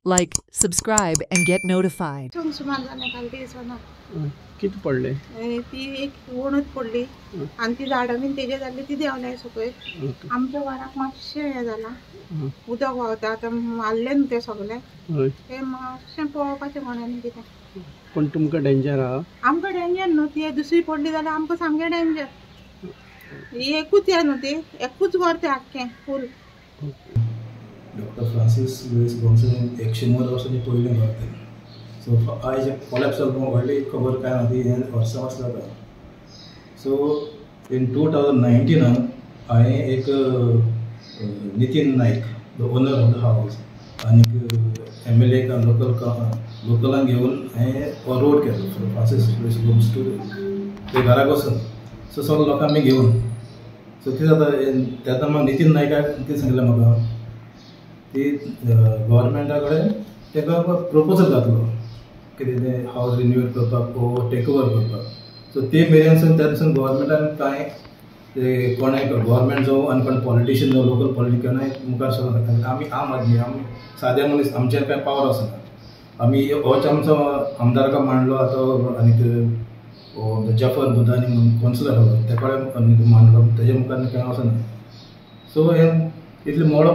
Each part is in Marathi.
Like, subscribe, and get notified. किती पडले ती एक वणूच पडली आणि ती झाडां बीन तेजे जाल्ली ती देंवल्या सकयल आमच्या घराक मातशें हें जालां उदक व्हांवता आतां मारले न्हू ते सगळे ते मातशें पळोवपाचें कोणानी कितें पण तुमकां डेंजर आहा आमकां डेंजर न्हू ती दुसरी पडली जाल्यार आमकां सामकें डेंजर ही एकूच हें न्हू ती एकूच घर तें आख्खें फूल डॉक्टर फ्रांसीस लुईस गॉन्सलन 100 वर्सांनी पयलें घर तें सो आयज कॉलेप्स जालो व्हडली खबर काय ना ती वर्सां वर्सां जाता सो इन 2019 हांवें एक नितीन नायक द ओनर ऑफ द हावस आनी MLA का लोकलांक घेवन हांवें हो रोड केलो फ्रांसीस लुईस होम्स टू ते घराक वचून सो सगळे लोकांक आमी घेवन सो कितें जाता तेन्ना म्हाका नितीन नायकाक कितें सांगलें म्हाका ती गव्हर्मेंटा कडेन ताका प्रपोजल घातलो कितें तें हावस रिन्यूएट करपाक वो टेक ओवर करपाक सो ते मेरेनसून त्या दिसून गव्हर्मेंटान कांय ते कोणें गव्हर्मेंट जावं आनी कोण पॉलिटिशियन जावं लोकल पॉलिटिकनाय मुखार सरना आमी आम आदमी आमी सादे मनीस आमचेर कांय पावर आसना आमी होच आमचो आमदारका मांडलो आतां आनी जफर बुधानी म्हणून कौन्सिलर आसा तेका कडेन मांडलो तेजे मुखार कांय वचना सो हें इतलें मोडो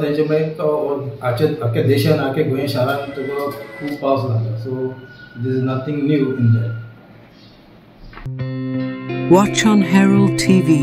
तेंचे मागीर आख्या देशान आख्या गोंय शारान तुका खूब पावस लागला so this is nothing new in that Watch on Herald TV.